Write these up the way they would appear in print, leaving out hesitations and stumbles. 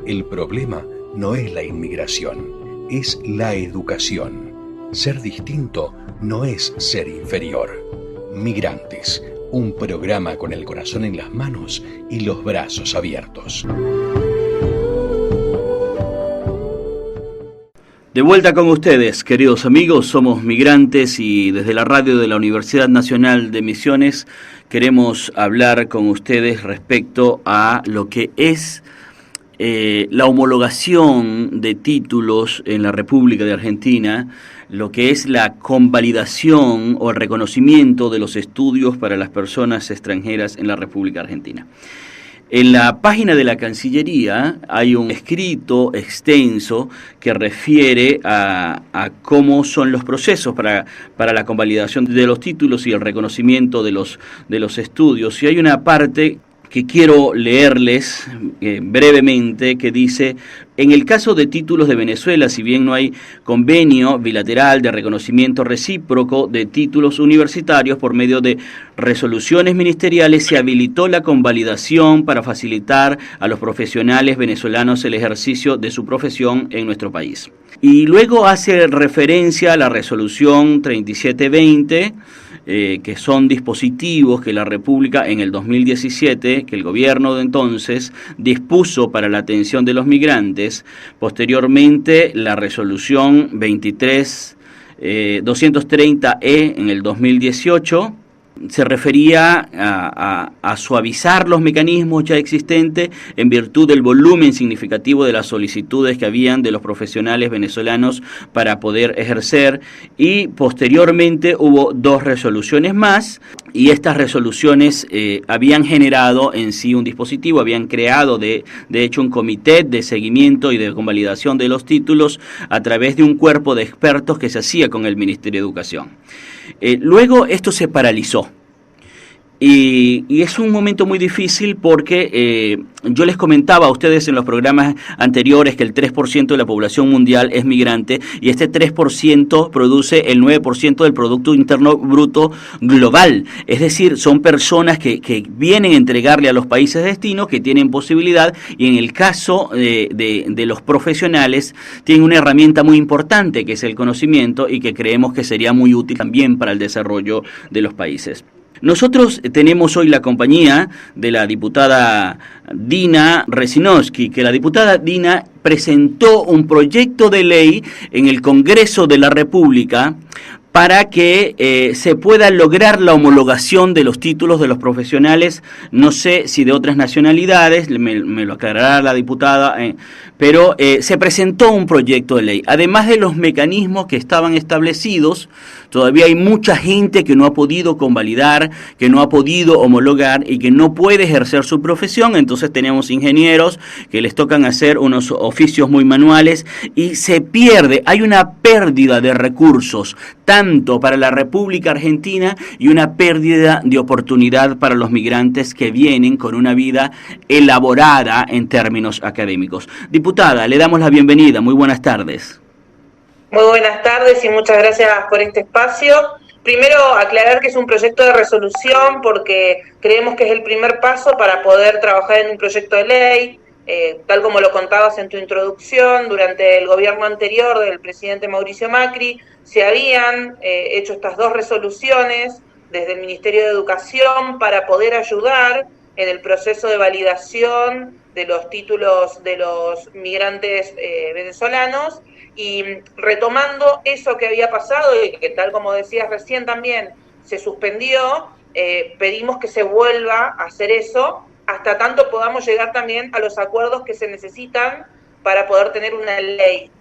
El problema no es la inmigración, es la educación. Ser distinto no es ser inferior. Migrantes, un programa con el corazón en las manos y los brazos abiertos. De vuelta con ustedes, queridos amigos, somos Migrantes y desde la radio de la Universidad Nacional de Misiones queremos hablar con ustedes respecto a lo que es la homologación de títulos en la República de Argentina, lo que es la convalidación o el reconocimiento de los estudios para las personas extranjeras en la República Argentina. En la página de la Cancillería hay un escrito extenso que refiere a cómo son los procesos para la convalidación de los títulos y el reconocimiento de los estudios. Y hay una parte que quiero leerles brevemente, que dice: en el caso de títulos de Venezuela, si bien no hay convenio bilateral de reconocimiento recíproco de títulos universitarios, por medio de resoluciones ministeriales se habilitó la convalidación para facilitar a los profesionales venezolanos el ejercicio de su profesión en nuestro país. Y luego hace referencia a la resolución 3720, que son dispositivos que la República en el 2017, que el gobierno de entonces dispuso para la atención de los migrantes. Posteriormente, la resolución 230E en el 2018 se refería a suavizar los mecanismos ya existentes en virtud del volumen significativo de las solicitudes que habían de los profesionales venezolanos para poder ejercer, y posteriormente hubo dos resoluciones más, y estas resoluciones habían generado en sí un dispositivo, habían creado de hecho un comité de seguimiento y de convalidación de los títulos a través de un cuerpo de expertos que se hacía con el Ministerio de Educación. Luego esto se paralizó y es un momento muy difícil porque yo les comentaba a ustedes en los programas anteriores que el 3% de la población mundial es migrante y este 3% produce el 9% del Producto Interno Bruto global. Es decir, son personas que vienen a entregarle a los países de destino, que tienen posibilidad, y en el caso de los profesionales tienen una herramienta muy importante que es el conocimiento y que creemos que sería muy útil también para el desarrollo de los países. Nosotros tenemos hoy la compañía de la diputada Dina Resinowski, que la diputada Dina presentó un proyecto de ley en el Congreso de la República para que se pueda lograr la homologación de los títulos de los profesionales, no sé si de otras nacionalidades, me lo aclarará la diputada, pero se presentó un proyecto de ley. Además de los mecanismos que estaban establecidos, todavía hay mucha gente que no ha podido convalidar, que no ha podido homologar y que no puede ejercer su profesión. Entonces tenemos ingenieros que les tocan hacer unos oficios muy manuales y se pierde, hay una pérdida de recursos, tanto para la República Argentina y una pérdida de oportunidad para los migrantes que vienen con una vida elaborada en términos académicos. Diputada, le damos la bienvenida. Muy buenas tardes. Muy buenas tardes y muchas gracias por este espacio. Primero, aclarar que es un proyecto de resolución porque creemos que es el primer paso para poder trabajar en un proyecto de ley. Tal como lo contabas en tu introducción, durante el gobierno anterior del presidente Mauricio Macri se habían hecho estas dos resoluciones desde el Ministerio de Educación para poder ayudar en el proceso de validación de los títulos de los migrantes venezolanos, y retomando eso que había pasado y que, tal como decías recién, también se suspendió, pedimos que se vuelva a hacer eso hasta tanto podamos llegar también a los acuerdos que se necesitan para poder tener una ley.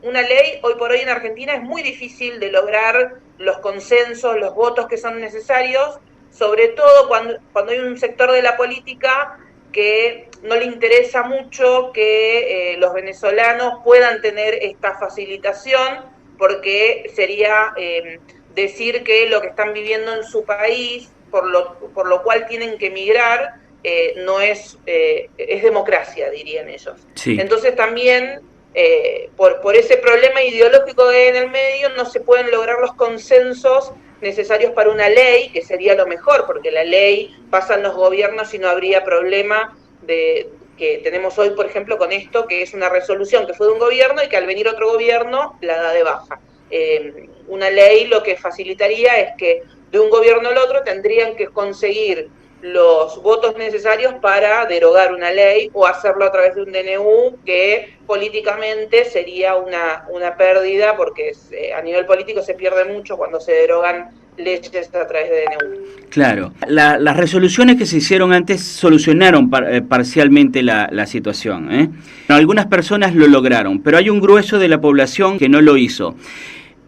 Una ley hoy por hoy en Argentina es muy difícil de lograr los consensos, los votos que son necesarios, sobre todo cuando hay un sector de la política que no le interesa mucho que los venezolanos puedan tener esta facilitación, porque sería decir que lo que están viviendo en su país, por lo cual tienen que emigrar, no es democracia, dirían ellos. Sí. Entonces también por ese problema ideológico que hay en el medio no se pueden lograr los consensos necesarios para una ley, que sería lo mejor, porque la ley pasa en los gobiernos y no habría problema que tenemos hoy, por ejemplo, con esto, que es una resolución que fue de un gobierno y que al venir otro gobierno la da de baja. Una ley lo que facilitaría es que de un gobierno al otro tendrían que conseguir los votos necesarios para derogar una ley o hacerlo a través de un DNU, que políticamente sería una pérdida, porque a nivel político se pierde mucho cuando se derogan leyes a través de DNU. Claro, las resoluciones que se hicieron antes solucionaron parcialmente la situación, ¿eh? Algunas personas lo lograron, pero hay un grueso de la población que no lo hizo.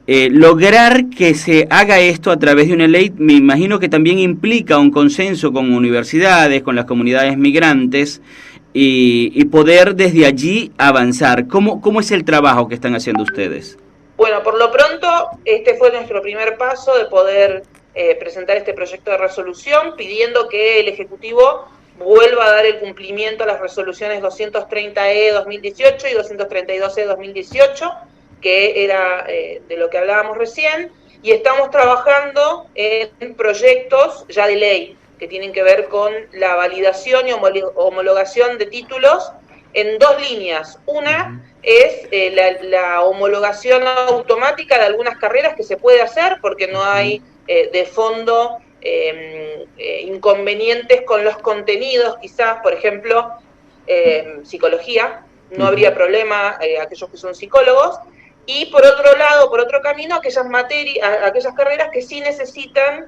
Lograr que se haga esto a través de una ley, me imagino que también implica un consenso con universidades, con las comunidades migrantes, y poder desde allí avanzar. ¿Cómo es el trabajo que están haciendo ustedes? Bueno, por lo pronto, este fue nuestro primer paso de poder presentar este proyecto de resolución, pidiendo que el Ejecutivo vuelva a dar el cumplimiento a las resoluciones 230E 2018 y 232E 2018, que era de lo que hablábamos recién, y estamos trabajando en proyectos ya de ley, que tienen que ver con la validación y homologación de títulos en dos líneas. Una es la homologación automática de algunas carreras que se puede hacer porque no hay de fondo inconvenientes con los contenidos, quizás, por ejemplo, psicología, no habría problema aquellos que son psicólogos. Y por otro lado, por otro camino, aquellas carreras que sí necesitan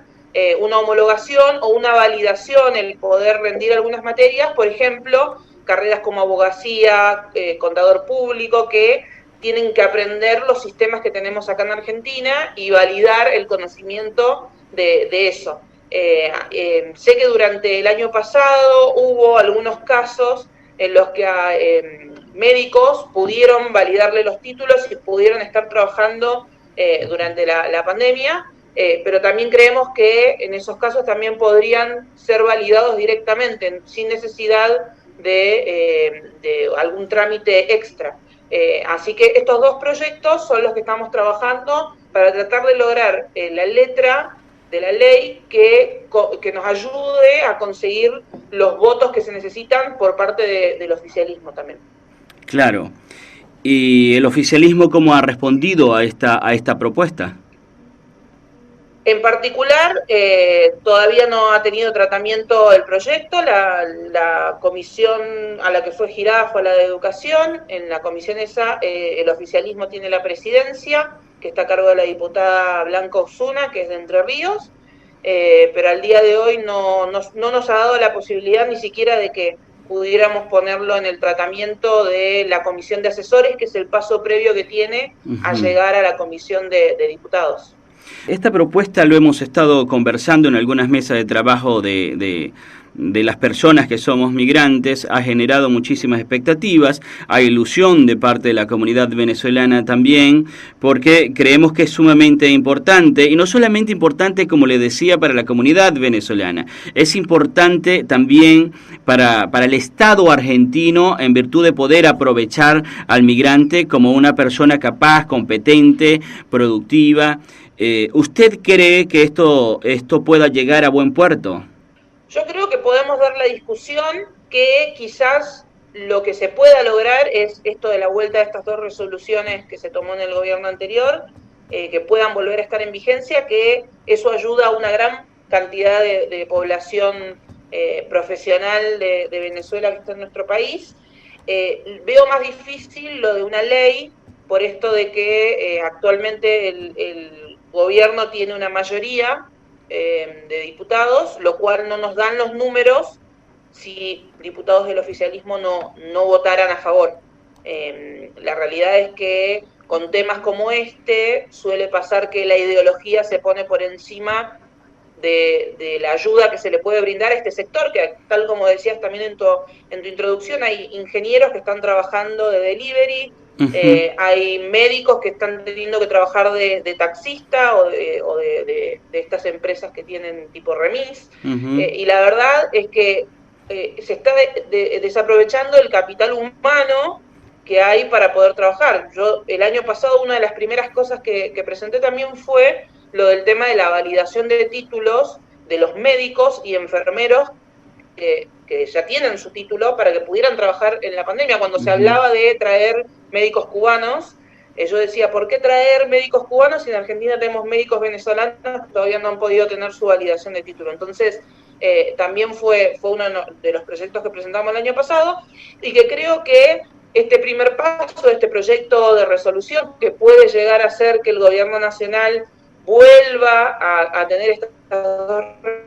una homologación o una validación, el poder rendir algunas materias, por ejemplo, carreras como abogacía, contador público, que tienen que aprender los sistemas que tenemos acá en Argentina y validar el conocimiento de eso. Sé que durante el año pasado hubo algunos casos en los que médicos pudieron validarle los títulos y pudieron estar trabajando durante la pandemia, pero también creemos que en esos casos también podrían ser validados directamente, sin necesidad de algún trámite extra. Así que estos dos proyectos son los que estamos trabajando para tratar de lograr la letra de la ley que nos ayude a conseguir los votos que se necesitan por parte del oficialismo también. Claro. ¿Y el oficialismo cómo ha respondido a esta propuesta? En particular, todavía no ha tenido tratamiento el proyecto. La comisión a la que fue girada fue la de Educación. En la comisión esa, el oficialismo tiene la presidencia, que está a cargo de la diputada Blanca Osuna, que es de Entre Ríos, pero al día de hoy no nos ha dado la posibilidad ni siquiera de que pudiéramos ponerlo en el tratamiento de la comisión de asesores, que es el paso previo que tiene a llegar a la comisión de diputados. Esta propuesta lo hemos estado conversando en algunas mesas de trabajo de las personas que somos migrantes, ha generado muchísimas expectativas, hay ilusión de parte de la comunidad venezolana también, porque creemos que es sumamente importante, y no solamente importante, como le decía, para la comunidad venezolana, es importante también para el Estado argentino, en virtud de poder aprovechar al migrante como una persona capaz, competente, productiva. ¿Usted cree que esto pueda llegar a buen puerto? Yo creo que podemos dar la discusión que quizás lo que se pueda lograr es esto de la vuelta de estas dos resoluciones que se tomó en el gobierno anterior, que puedan volver a estar en vigencia, que eso ayuda a una gran cantidad de población profesional de Venezuela que está en nuestro país. Veo más difícil lo de una ley, por esto de que actualmente el gobierno tiene una mayoría de diputados, lo cual no nos dan los números si diputados del oficialismo no votaran a favor. La realidad es que con temas como este suele pasar que la ideología se pone por encima de la ayuda que se le puede brindar a este sector, que tal como decías también en tu introducción, hay ingenieros que están trabajando de delivery, hay médicos que están teniendo que trabajar de taxista o de estas empresas que tienen tipo remis, y la verdad es que se está desaprovechando el capital humano que hay para poder trabajar. Yo el año pasado una de las primeras cosas que presenté también fue lo del tema de la validación de títulos de los médicos y enfermeros que ya tienen su título para que pudieran trabajar en la pandemia. Cuando se hablaba de traer médicos cubanos, yo decía, ¿por qué traer médicos cubanos si en Argentina tenemos médicos venezolanos que todavía no han podido tener su validación de título? Entonces, también fue uno de los proyectos que presentamos el año pasado, y que creo que este primer paso de este proyecto de resolución, que puede llegar a ser que el gobierno nacional vuelva a tener estas dos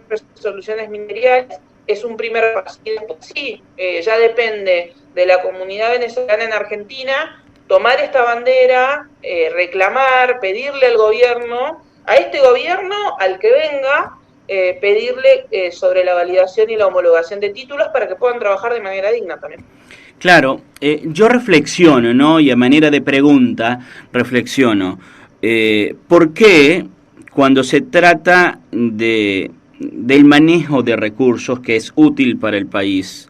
resoluciones ministeriales, es un primer paso. Y después sí, ya depende de la comunidad venezolana en Argentina tomar esta bandera, reclamar, pedirle al gobierno, a este gobierno, al que venga, pedirle sobre la validación y la homologación de títulos para que puedan trabajar de manera digna también. Claro, yo reflexiono, ¿no? Y a manera de pregunta, reflexiono. ¿Por qué cuando se trata del manejo de recursos que es útil para el país,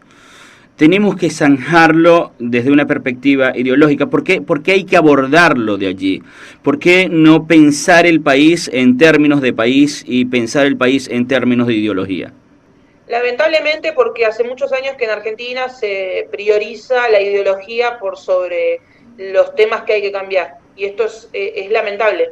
tenemos que zanjarlo desde una perspectiva ideológica? ¿Por qué hay que abordarlo de allí? ¿Por qué no pensar el país en términos de país y pensar el país en términos de ideología? Lamentablemente, porque hace muchos años que en Argentina se prioriza la ideología por sobre los temas que hay que cambiar. Y esto es lamentable.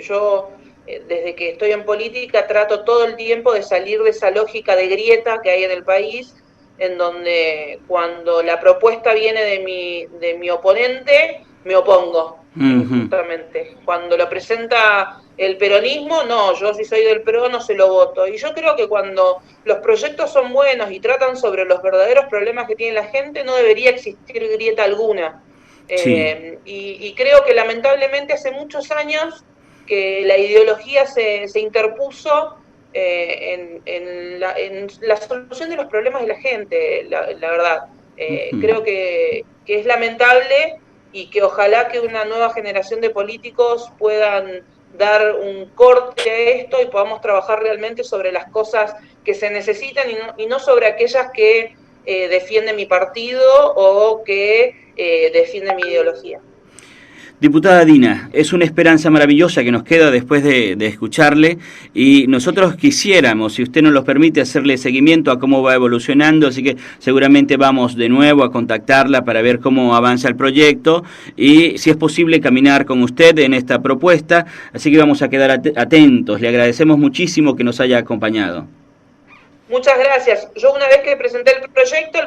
Yo, desde que estoy en política, trato todo el tiempo de salir de esa lógica de grieta que hay en el país, en donde cuando la propuesta viene de mi oponente, me opongo, justamente. Cuando lo presenta el peronismo, no, yo si soy del PRO no se lo voto. Y yo creo que cuando los proyectos son buenos y tratan sobre los verdaderos problemas que tiene la gente, no debería existir grieta alguna. Sí. Y creo que lamentablemente hace muchos años que la ideología se interpuso en la solución de los problemas de la gente, la verdad. Creo que es lamentable, y que ojalá que una nueva generación de políticos puedan dar un corte a esto y podamos trabajar realmente sobre las cosas que se necesitan y no sobre aquellas que defiende mi partido o que defiende mi ideología. Diputada Dina, es una esperanza maravillosa que nos queda después de escucharle, y nosotros quisiéramos, si usted nos lo permite, hacerle seguimiento a cómo va evolucionando, así que seguramente vamos de nuevo a contactarla para ver cómo avanza el proyecto y si es posible caminar con usted en esta propuesta, así que vamos a quedar atentos. Le agradecemos muchísimo que nos haya acompañado. Muchas gracias. Yo, una vez que presenté el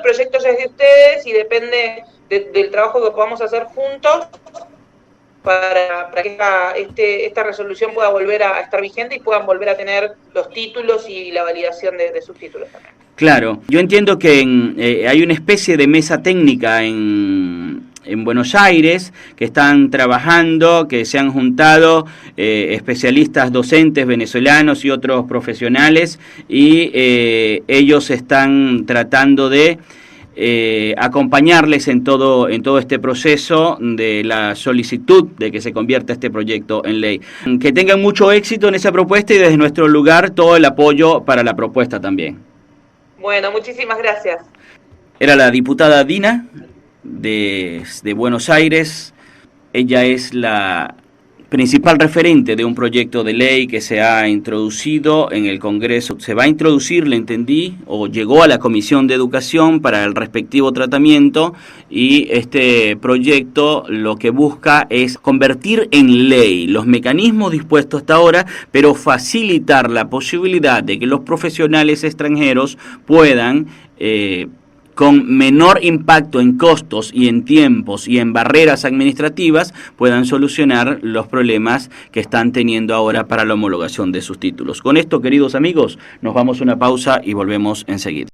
proyecto ya es de ustedes y depende del trabajo que podamos hacer juntos para que esta resolución pueda volver a estar vigente y puedan volver a tener los títulos y la validación de sus títulos también. Claro, yo entiendo que hay una especie de mesa técnica en Buenos Aires que están trabajando, que se han juntado especialistas docentes venezolanos y otros profesionales, y ellos están tratando de acompañarles en todo este proceso de la solicitud de que se convierta este proyecto en ley. Que tengan mucho éxito en esa propuesta y desde nuestro lugar todo el apoyo para la propuesta también. Bueno, muchísimas gracias. Era la diputada Dina de Buenos Aires. Ella es la principal referente de un proyecto de ley que se ha introducido en el Congreso. Se va a introducir, le entendí, o llegó a la Comisión de Educación para el respectivo tratamiento, y este proyecto lo que busca es convertir en ley los mecanismos dispuestos hasta ahora, pero facilitar la posibilidad de que los profesionales extranjeros puedan con menor impacto en costos y en tiempos y en barreras administrativas, puedan solucionar los problemas que están teniendo ahora para la homologación de sus títulos. Con esto, queridos amigos, nos vamos a una pausa y volvemos enseguida.